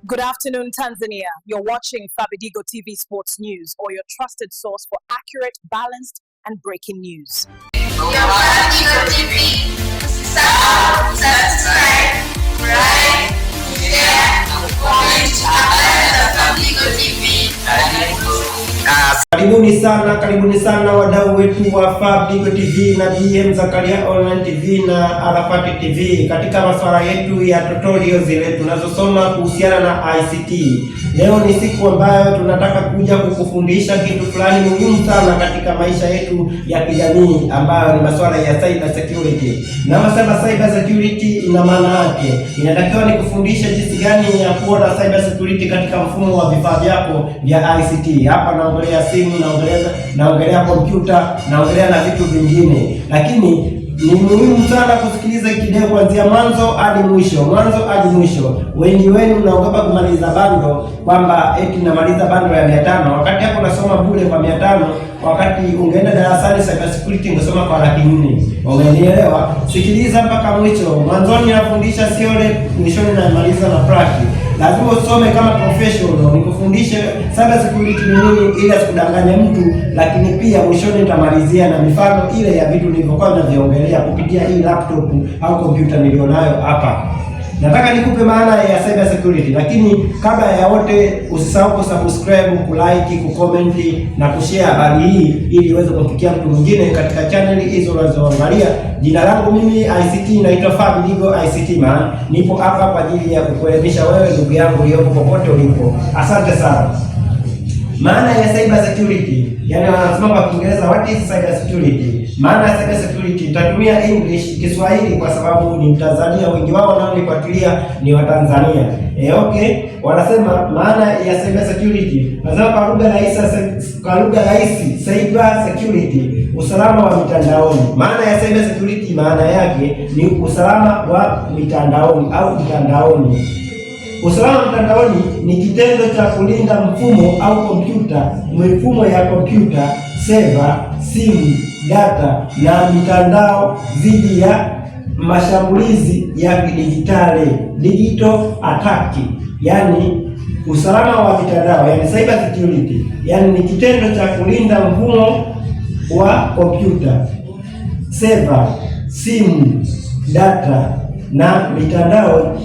Good afternoon, Tanzania. You're watching Fabidigo TV Sports News, or your trusted source for accurate, balanced, and breaking news. Fabidigo TV. Subscribe, like, share, comment, Fabidigo TV. Karibuni sana wadau wetu wa Fabidigo TV na BM Zakaria Online TV na Arafati TV katika masuala yetu ya tutorial zile tunazosoma kuhusiana na ICT. Leo ni siku ambayo tunataka kuja kukufundisha kitu fulani muhimu sana katika maisha yetu ya kijamii ambayo ni masuala ya cyber security. Na masuala cyber security ina maana yake, inatakiwa nikufundisha jinsi gani ya kuwa na cyber security katika mfumo wa vifaa vyako vya ICT. Hapa naongelea simu, naongelea kompyuta, naongelea na vitu vingine. Lakini ni muhimu sana kusikiliza video kuanzia mwanzo hadi mwisho. Wengi wenu mnaogopa kumaliza bando, kwamba eti namaliza bando ya 500 wakati hapo unasoma bure kwa 500, wakati ungeenda darasani cyber security ungesoma kwa 400. Umenielewa? Sikiliza mpaka mwisho. Mwanzoni nafundisha theory, mwishoni namaliza na practice. Lazima usome kama professional, nikufundishe cyber security ni nini ili asikudanganye mtu, lakini pia mwishoni nitamalizia na mifano ile ya vitu nilivyokuwa naviongelea kupitia hii laptop au kompyuta nilionayo hapa. Nataka nikupe maana ya cyber security, lakini kabla ya yote usisahau kusubscribe, kulike, kucomment na kushare habari hii ili iweze kufikia mtu mwingine katika channel hizo unazoangalia. Jina langu mimi ICT naitwa Fabidigo ICT man. Nipo hapa kwa ajili ya kukuelimisha wewe ndugu yangu uliopo popote ulipo. Asante sana. Maana ya cyber security, yani wanasema kwa Kiingereza what is cyber security? Maana ya cyber security nitatumia English, Kiswahili kwa sababu ni Mtanzania, wengi wao wanaonifuatilia ni Watanzania. Okay, wanasema maana ya cyber security. Wanasema kwa lugha rahisi, cyber security, usalama wa mitandaoni. Maana ya cyber security, maana yake ni usalama wa mitandaoni au mtandaoni. Usalama mtandaoni ni kitendo cha kulinda mfumo au mifumo ya kompyuta, server, simu, data na mitandao dhidi ya mashambulizi ya kidijitali, digital attack. Yani usalama wa mitandao, yani cyber security, yani ni kitendo cha kulinda mfumo wa kompyuta, server, simu, data na mitandao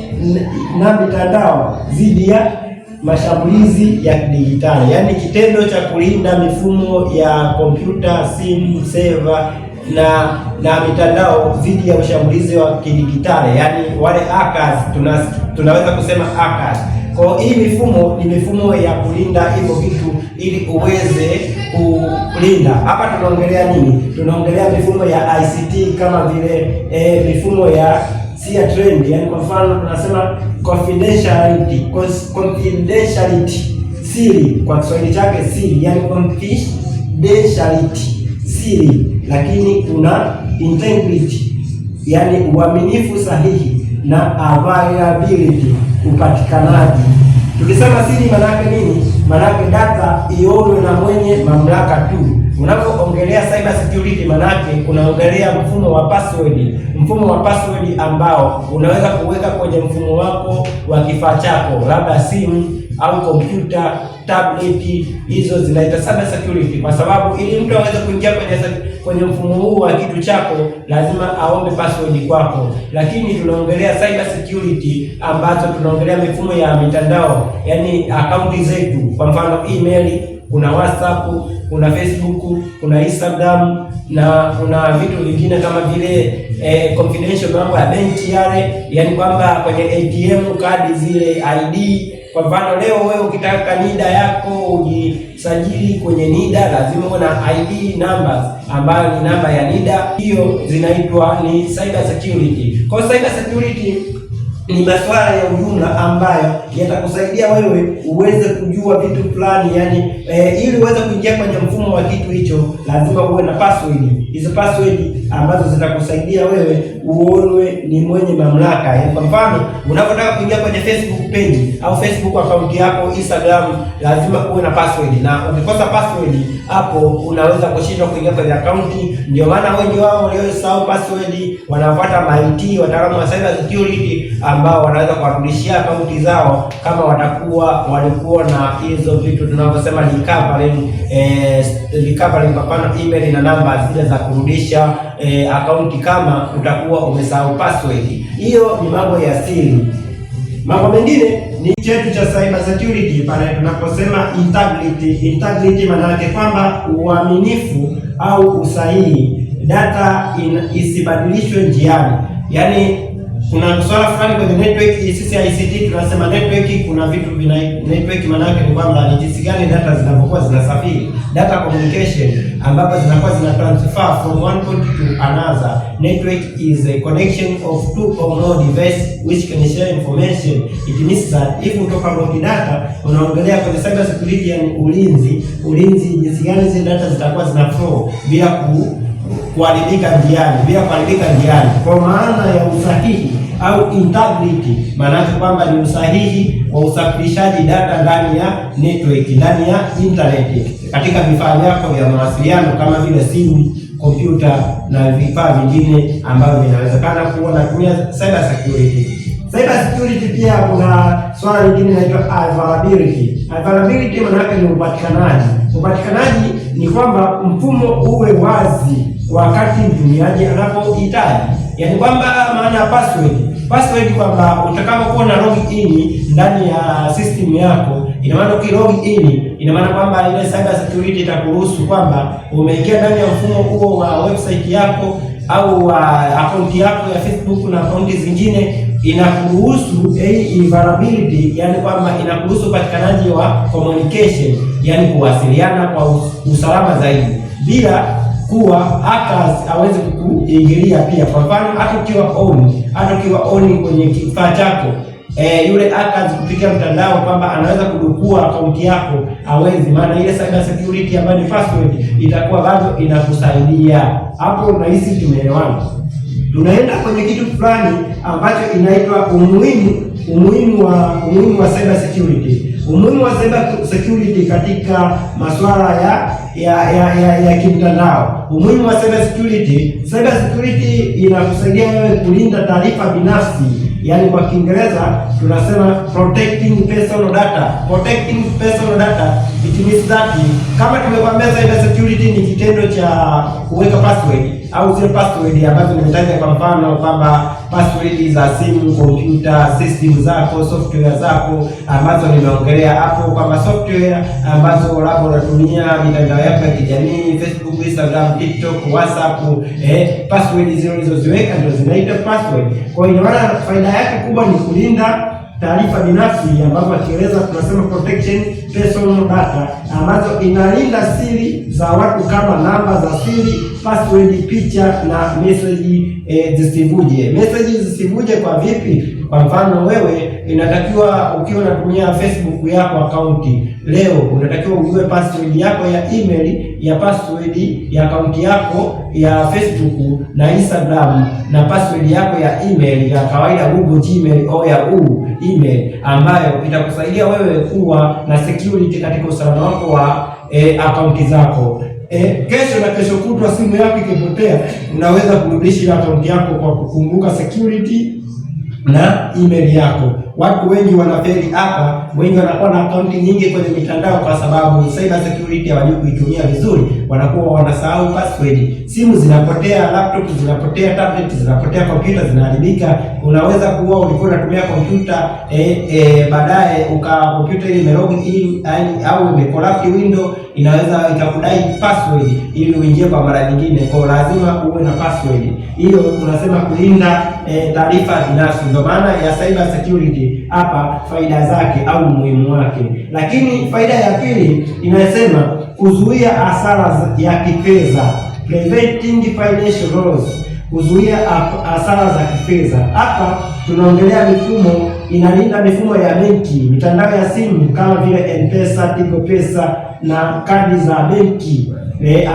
dhidi ya mashambulizi ya kidijitali, yani kitendo cha kulinda mifumo ya kompyuta, simu, server na mitandao dhidi ya ushambulizi wa kidijitali, yani wale hackers, tunaweza kusema hackers. Kwa hii mifumo ni mifumo ya kulinda hivyo vitu ili uweze kulinda. Hapa tunaongelea nini? Tunaongelea mifumo ya ICT kama vile mifumo ya trend, yani kwa mfano tunasema confidentiality, siri kwa Kiswahili chake siri, yani confidentiality siri, lakini kuna integrity, yani uaminifu sahihi, na availability, upatikanaji. Tukisema siri maana yake nini? Maana yake data ionwe na mwenye mamlaka tu. Unapoongelea cyber security maana yake unaongelea mfumo wa password ambao unaweza kuweka kwenye mfumo wako wa kifaa chako, labda simu au kompyuta, tablet. Hizo zinaitwa cyber security, kwa sababu ili mtu aweze kuingia kwenye mfumo huu wa kitu chako lazima aombe password kwako. Lakini tunaongelea cyber security ambazo tunaongelea mifumo ya mitandao, yani akaunti zetu, kwa mfano email, kuna WhatsApp, kuna Facebook, kuna Instagram na kuna vitu vingine kama vile confidential mambo ya benki yale, yani kwamba kwenye ATM kadi zile ID. Kwa mfano leo wewe ukitaka NIDA yako ujisajili kwenye NIDA, lazima uwe na ID numbers ambayo ni namba ya NIDA. Hiyo zinaitwa ni cyber security. Kwa cyber security ni masuala ya ujumla ambayo yatakusaidia wewe uweze kujua vitu fulani, yani ili uweze kuingia kwenye mfumo wa kitu hicho lazima uwe na password. hizo password ambazo zitakusaidia wewe uonwe ni mwenye mamlaka. Kwa mfano, unapotaka kuingia kwenye Facebook page au Facebook account yako, Instagram, lazima uwe na password, na ukikosa password hapo unaweza kushindwa kuingia kwenye account. Ndio maana wengi wao waliosahau password wanafuata MIT, wataalamu wa cyber security, ambao wanaweza kuwarudishia account zao kama walikuwa na hizo vitu tunavyosema recovery, kwa mfano email na namba zile za kurudisha account kama utakuwa umesahau password. Hiyo ni mambo ya siri. Mambo mengine ni chetu cha cyber security pale tunaposema integrity maana yake kwamba uaminifu au usahihi, data isibadilishwe njiani. Yaani kuna swala fulani kwenye network, sisi ICT tunasema network, kuna vitu vina network, maana yake ni kwamba ni jinsi gani data zinapokuwa zinasafiri, data communication, ambapo zinakuwa zina transfer from one point to another. Network is a connection of two or more devices which can share information. It means that if you talk about data, unaongelea kwenye cyber security, yani ulinzi, jinsi gani zile data zitakuwa zina flow bila kuharibika njiani. Kwa maana ya usahihi au integrity, maana yake kwamba ni usahihi wa usafirishaji data ndani ya network, ndani ya internet, katika vifaa vyako vya mawasiliano kama vile simu, kompyuta na vifaa vingine ambavyo vinawezekana kuwa natumia cyber security. Cyber security pia kuna swala lingine linaloitwa availability. Availability maana yake ni upatikanaji ni kwamba mfumo uwe wazi wakati mtumiaji anapohitaji. Yaani kwamba maana ya password kwamba utakapokuwa na log in ndani ya system yako, ina maana ukilog in, ina maana kwamba ile cyber security itakuruhusu kwamba umeingia ndani ya mfumo huo wa website yako au account yako ya Facebook na account zingine, inakuruhusu availability, yani kwamba inakuruhusu upatikanaji wa communication, yani kuwasiliana kwa usalama zaidi bila kuwa hackers hawezi kuingilia pia. Kwa mfano, hata ukiwa on kwenye kifaa chako, yule hackers kupitia mtandao kwamba anaweza kudukua akaunti yako hawezi, maana ile cyber security ambayo ni password itakuwa bado inakusaidia. Hapo unahisi tumeelewana? Tunaenda kwenye kitu fulani ambacho inaitwa umuhimu wa cyber security. Umuhimu wa cyber security katika masuala ya kimtandao. Umuhimu wa cyber security inakusaidia wewe kulinda taarifa binafsi. Yaani kwa Kiingereza tunasema protecting personal data. It means that kama tumekwambia cyber security ni kitendo cha kuweka password au zile password ambazo nimetaja, kwa mfano kwamba password za simu, kompyuta, system zako, software zako ambazo nimeongelea hapo, kwamba software ambazo labda unatumia mitandao yako ya kijamii, Facebook, Instagram, TikTok, WhatsApp, password zile ulizoziweka ndio zinaitwa password. Kwa hiyo inaona faida yake kubwa ni kulinda taarifa binafsi, ambapo Kiingereza tunasema protection personal data, ambazo inalinda siri za watu kama namba za siri, password, picha na message zisivuje. Message zisivuje kwa vipi? Kwa mfano, wewe inatakiwa ukiwa unatumia Facebook yako account leo, unatakiwa ujue password yako ya email, ya password ya account yako ya Facebook na Instagram, na password yako ya email ya kawaida Google Gmail au Yahoo email, ambayo itakusaidia wewe kuwa na security katika usalama wako wa account zako. Kesho na kesho kutwa simu yako ikipotea, unaweza kurudisha account yako kwa kukumbuka security na email yako. Watu wengi wanafeli hapa, wengi wanakuwa na akaunti nyingi kwenye mitandao kwa sababu cyber security hawajui kuitumia vizuri, wanakuwa wanasahau password. Simu zinapotea, laptop zinapotea, tablet zinapotea, kompyuta zinaharibika. Unaweza kuwa ulikuwa unatumia kompyuta baadaye kompyuta ile imelog in au imecorrupt window, inaweza ikakudai password ili uingie kwa mara nyingine. Kwa lazima uwe na password. Hiyo tunasema kulinda taarifa binafsi. Ndio maana ya cyber security hapa, faida zake au muhimu wake. Lakini faida ya pili inasema kuzuia hasara ya kifedha, preventing financial loss, kuzuia hasara za kifedha. Hapa tunaongelea mifumo, inalinda mifumo ya benki, mitandao ya simu kama vile M-Pesa, Tigo Pesa na kadi za benki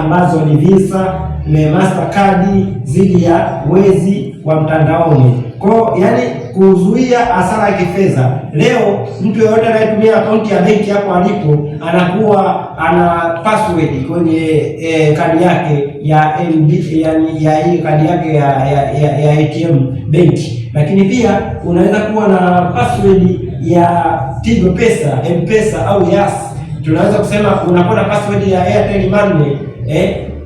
ambazo ni Visa Mastercard dhidi ya wezi wa mtandaoni. Kwa yani kuzuia hasara ya kifedha. Leo mtu yeyote anayetumia akaunti ya benki hapo alipo anakuwa ana password kwenye kadi yake ya MB, yani ya hii kadi yake ya ATM benki. Lakini pia unaweza kuwa na password ya Tigo Pesa, M-Pesa au Yas. Tunaweza kusema unakuwa na password ya Airtel Money,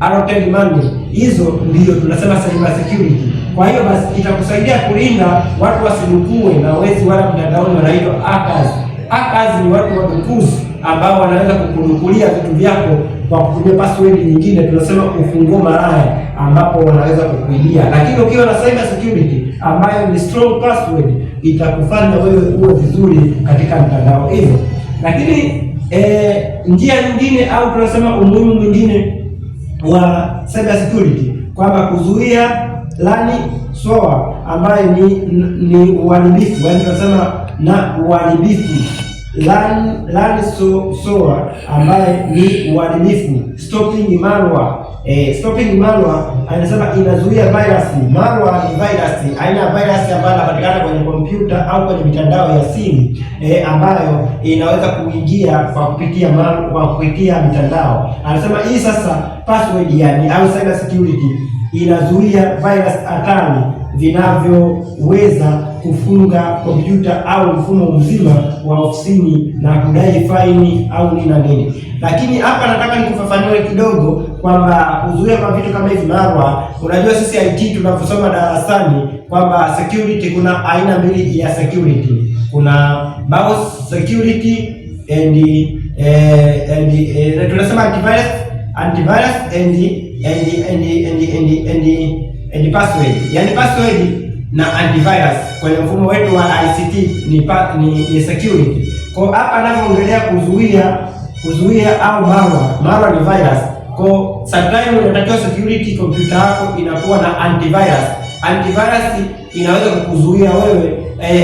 Airtel Money. Hizo ndio tunasema cyber security. Kwa hiyo basi itakusaidia kulinda watu wasidukue na wezi wala mtandaoni wanaitwa hackers. Hackers ni watu wadukuzi ambao wanaweza kukudukulia vitu vyako kwa kutumia password nyingine, tunasema ufunguo malaya, ambapo wanaweza kukuibia. Lakini ukiwa na cyber security ambayo ni strong password, itakufanya wewe uwe vizuri katika mtandao hizo. Lakini njia nyingine au tunasema umuhimu mwingine wa cyber security kwamba kuzuia ransomware ambayo ni uharibifu, yaani tunasema na uharibifu. Ransomware ambayo ni uharibifu. Stopping malware. Stopping malware anasema inazuia virus. Malware ni virus, aina ya virus ambayo inapatikana kwenye kompyuta au kwenye mitandao ya simu ambayo inaweza kuingia kwa kupitia mitandao. Anasema hii sasa password yani au cyber security inazuia virus hatari vinavyoweza kufunga kompyuta au mfumo mzima wa ofisini na kudai faini au nini na nini. Lakini hapa nataka nikufafanue kidogo kwamba kuzuia kwa vitu kama hivi malware. Unajua sisi IT tunaposoma darasani kwamba security kuna aina mbili ya security. Kuna BIOS security and tunasema antivirus and password. Yaani password na antivirus kwenye mfumo wetu wa ICT ni security. Kwa hapa anapoongelea kuzuia au malware ni virus. Kwa sometimes unatakiwa security kompyuta yako inakuwa na antivirus. Antivirus inaweza kukuzuia wewe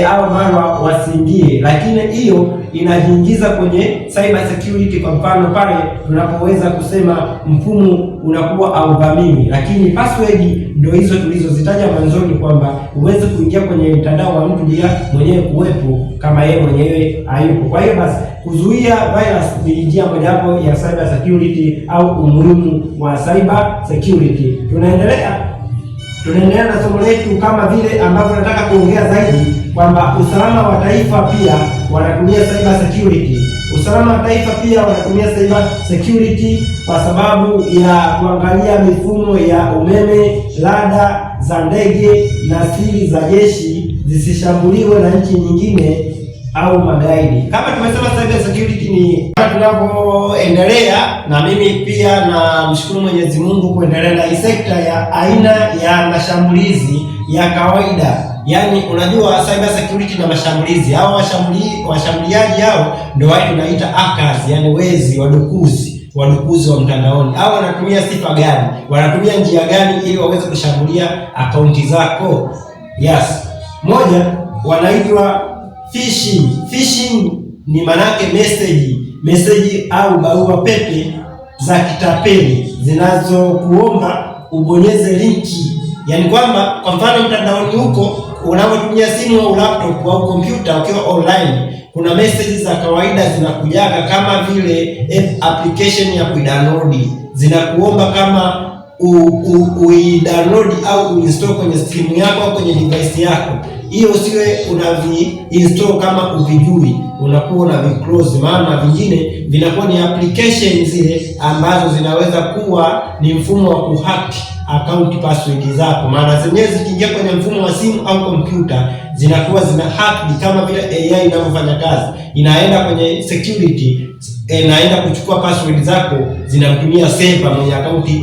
au malware wasiingie, lakini hiyo inajiingiza kwenye cyber security. Kwa mfano pale tunapoweza kusema mfumo unakuwa hauvamiwi, lakini password ndio hizo tulizozitaja mwanzoni kwamba uweze kuingia kwenye mtandao wa mtu bila mwenyewe kuwepo kama yeye mwenyewe hayupo. Kwa hiyo basi kuzuia virus ni njia mojawapo ya cyber security au umuhimu wa cyber security. Tunaendelea na somo letu kama vile ambavyo nataka kuongea zaidi kwamba usalama wa taifa pia wanatumia cyber security. Usalama wa taifa pia wanatumia cyber security kwa sababu ya kuangalia mifumo ya umeme, rada za ndege na siri za jeshi zisishambuliwe na nchi nyingine au magaidi. Kama tumesema cyber security ni tunavyoendelea, na mimi pia namshukuru Mwenyezi Mungu kuendelea na hii sekta ya aina ya mashambulizi ya kawaida. Yaani unajua cyber security na mashambulizi, hao washambuliaji hao ndio wao tunaita hackers, yani wezi, wadukuzi wa mtandaoni. Hao wanatumia sifa gani? Wanatumia njia gani ili waweze kushambulia akaunti zako? Yes. Moja, wanaitwa phishing. Phishing ni manake message au barua pepe za kitapeli zinazokuomba ubonyeze linki. Yaani kwamba kwa mfano mtandaoni huko unapotumia simu au laptop au kompyuta ukiwa online, kuna message za kawaida zinakujaga kama vile application ya kuidownload. Zinakuomba kama uidownload au uinstall kwenye simu yako au kwenye device yako. Hiyo usiwe unavi-install kama uvijui, unakuwa unavi-close, maana vingine vinakuwa ni application zile ambazo zinaweza kuwa ni mfumo wa kuhack account password zako. Maana zenyewe zikiingia kwenye mfumo wa simu au kompyuta zinakuwa zina hack kama vile AI inavyofanya kazi. Inaenda kwenye security, inaenda kuchukua password zako, zinamtumia server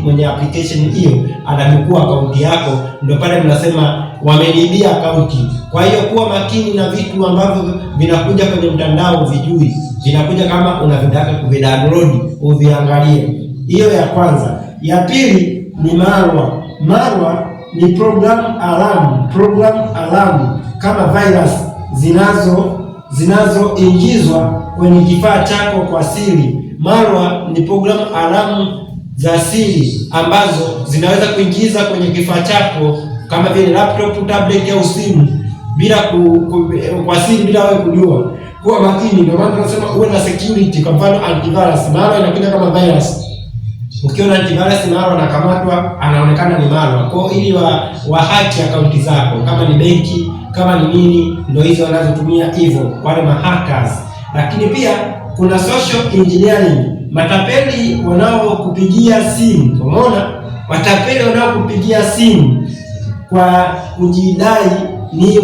mwenye application hiyo, anadukua akaunti yako. Ndio pale tunasema wameniibia akaunti. Kwa hiyo kuwa makini na vitu ambavyo vinakuja kwenye mtandao vijui. Vinakuja kama unavitaka kuvidownload, uviangalie. Hiyo ya kwanza. Ya pili ni malware. Malware ni program alarm kama virus zinazoingizwa kwenye kifaa chako kwa siri. Malware ni program alarm za siri ambazo zinaweza kuingiza kwenye kifaa chako kama vile laptop, tablet au simu bila kwa siri, bila wewe kujua. Kuwa makini, ndio maana tunasema uwe na security. Kwa mfano antivirus, mara inakuja kama virus. Ukiona antivirus mara anakamatwa, anaonekana ni mara. Kwa hiyo ili wa hack akaunti zako, kama ni benki, kama ni nini, ndio hizo wanazotumia hivyo wale mahackers. Lakini pia kuna social engineering, matapeli wanaokupigia simu. Umeona, matapeli wanaokupigia simu kwa kujidai ni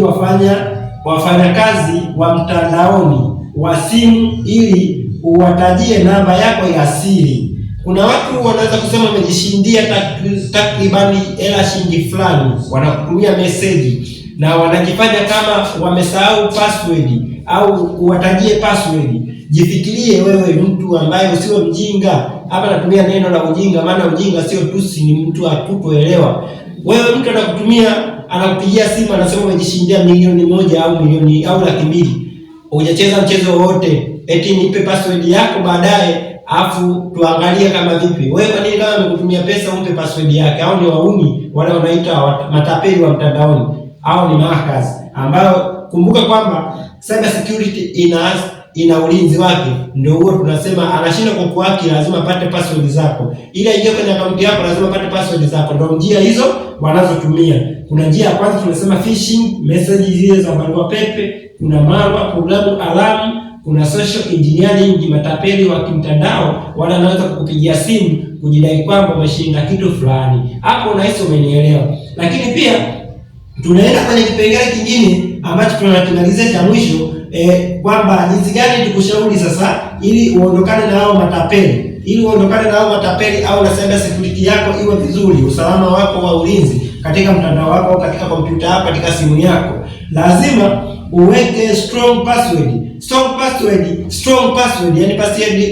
wafanyakazi wa mtandaoni wa simu, ili uwatajie namba yako ya siri. Kuna watu wanaweza kusema wamejishindia takribani hela shilingi fulani, wanakutumia message na wanajifanya kama wamesahau password au uwatajie password. Jifikirie wewe, mtu ambaye usio mjinga. Hapa natumia neno la ujinga, maana ujinga sio tusi, ni mtu atupoelewa. Wewe mtu anakupigia simu anasema umejishindia milioni 1 au milioni au 200,000. Hujacheza mchezo wote, eti nipe password yako baadaye afu tuangalie kama vipi. Wewe kwa nini kama amekutumia pesa umpe password yake? Au ni wauni wale wanaita matapeli wa mtandaoni, au ni hackers ambao, kumbuka kwamba cyber security ina ulinzi wake. Ndio huo tunasema anashinda kwa kuhaki, lazima apate password zako. Ili aingie kwenye akaunti yako lazima apate password zako. Ndio njia hizo wanazotumia. Kuna njia ya kwanza tunasema phishing, message zile za barua pepe, kuna malware, programu alarm, kuna social engineering, matapeli wa kimtandao wala wanaweza kukupigia simu kujidai kwamba umeshinda kitu fulani. Hapo unahisi umenielewa. Lakini pia tunaenda kwenye kipengele kingine ambacho tunakimalizia cha mwisho, kwamba jinsi gani tukushauri sasa ili uondokane na hao matapeli. Ili uondokane na hao matapeli au na cyber security yako iwe vizuri, usalama wako wa ulinzi katika mtandao wako, katika kompyuta yako, katika simu yako, lazima uweke strong password. Strong password, yani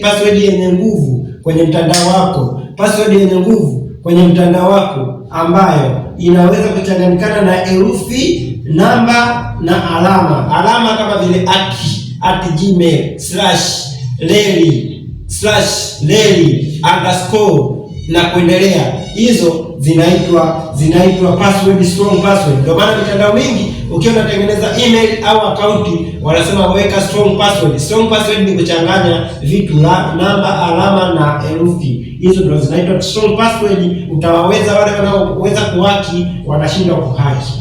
password yenye nguvu kwenye mtandao wako. Password yenye nguvu kwenye mtandao wako ambayo inaweza kuchanganyikana na herufi, namba na alama. Alama kama vile @gmail /leli na kuendelea. Hizo zinaitwa password, strong password. Ndio maana mitandao mingi ukiwa unatengeneza email au akaunti wanasema weka strong password. Strong password ni kuchanganya vitu, namba, alama na herufi. Hizo ndio zinaitwa strong password. Utawaweza wale wanaoweza kuhaki, wanashindwa kuhaki.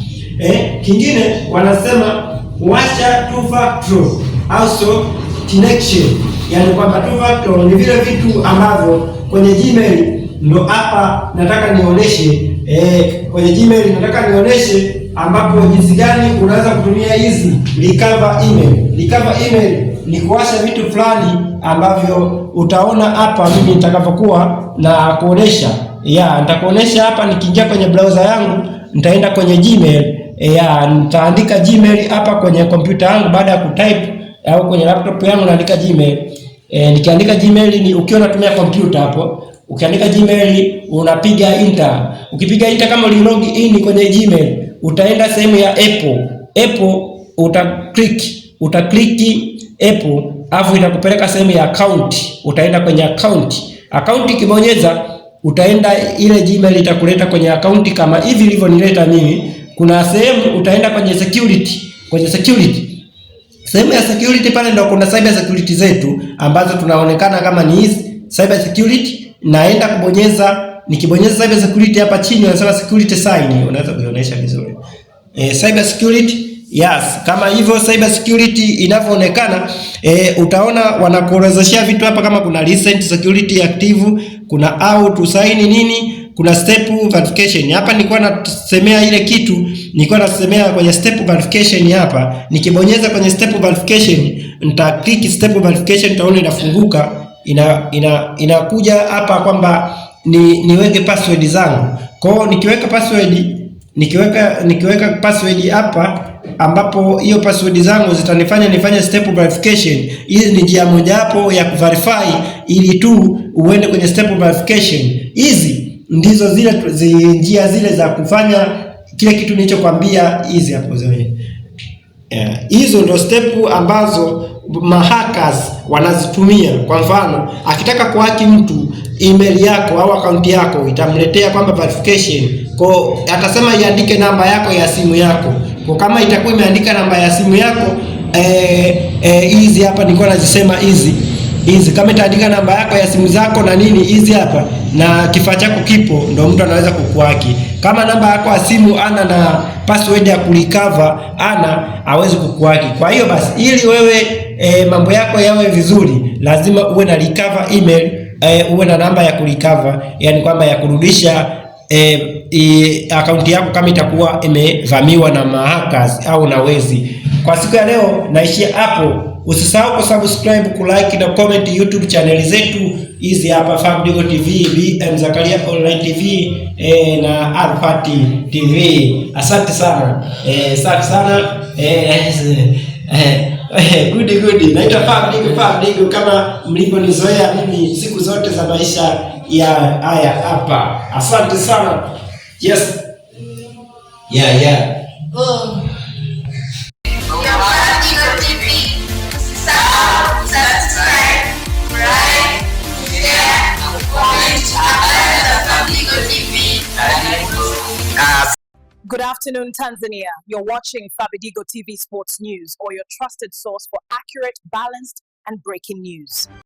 Kingine wanasema washa two factor also connection. Yaani kwamba two factor ni vile vitu ambavyo kwenye Gmail, ndo hapa nataka nionyeshe kwenye Gmail nataka nionyeshe ambapo jinsi gani unaweza kutumia hizi recover email. Recover email ni kuwasha vitu fulani ambavyo utaona hapa mimi nitakapokuwa na kuonesha. Nitakuonesha hapa nikiingia kwenye browser yangu, nitaenda kwenye Gmail. Nitaandika Gmail hapa kwenye kompyuta yangu baada ya kutype, au kwenye laptop yangu naandika Gmail. Nikiandika Gmail ni ukiwa unatumia kompyuta hapo, ukiandika Gmail unapiga enter. Ukipiga enter kama ulilog in kwenye Gmail, utaenda sehemu ya Apple utaklik Apple, afu itakupeleka sehemu ya account. Utaenda kwenye account ikibonyeza utaenda ile Gmail itakuleta kwenye account kama hivi ilivyonileta mimi. Kuna sehemu utaenda kwenye security, sehemu ya security pale ndio kuna cyber security zetu ambazo tunaonekana kama ni hizi cyber security. Naenda kubonyeza, nikibonyeza cyber security hapa chini wanasema security sign, unaweza kuionyesha vizuri. Cyber security, kama hivyo cyber security inavyoonekana. Utaona wanakuorozeshia vitu hapa, kama kuna recent security active, kuna how to sign nini, kuna step verification. Hapa nilikuwa nasemea ile kitu, nilikuwa nasemea kwenye step verification hapa. Nikibonyeza kwenye step verification, nita click step verification, taona inafunguka, inakuja hapa kwamba niweke password zangu. Kwa hiyo nikiweka password hapa, ambapo hiyo password zangu zitanifanya nifanye step verification. Hii ni njia moja hapo ya kuverify ili tu uende kwenye step verification. Hizi ndizo njia zile za kufanya kile kitu nilichokuambia, hizi hapo zile. Hizo ndo step ambazo mahackers wanazitumia. Kwa mfano, akitaka kuhaki mtu email yako au akaunti yako, itamletea kwamba verification. Kwa atasema iandike namba yako ya simu yako. Kwa kama itakuwa imeandika namba ya simu yako hizi hapa nilikuwa nazisema hizi kama itaandika namba yako ya simu zako na nini hizi hapa na kifaa chako kipo, ndio mtu anaweza kukuhaki. Kama namba yako ya simu ana na password ya kurecover hawezi kukuhaki. Kwa hiyo basi, ili wewe mambo yako yawe vizuri, lazima uwe na recover email, uwe na namba ya kurecover, yani kwamba ya kurudisha akaunti yako kama itakuwa imevamiwa na mahackers au na wezi. Kwa siku ya leo naishia hapo. Usisahau kusubscribe, kulike na comment YouTube channel zetu hizi hapa, Fabidigo TV, BM Zakaria Online TV na Alfati TV. Asante sana. Asante sana. Good. Naitwa Fabidigo kama mlivyonizoea mimi siku zote za maisha ya haya hapa. Asante sana. Yes. Yeah. Your Fabidigo TV. Subscribe, like, share, comment, and Fabidigo TV. Good afternoon, Tanzania. You're watching Fabidigo TV Sports News, or your trusted source for accurate, balanced, and breaking news.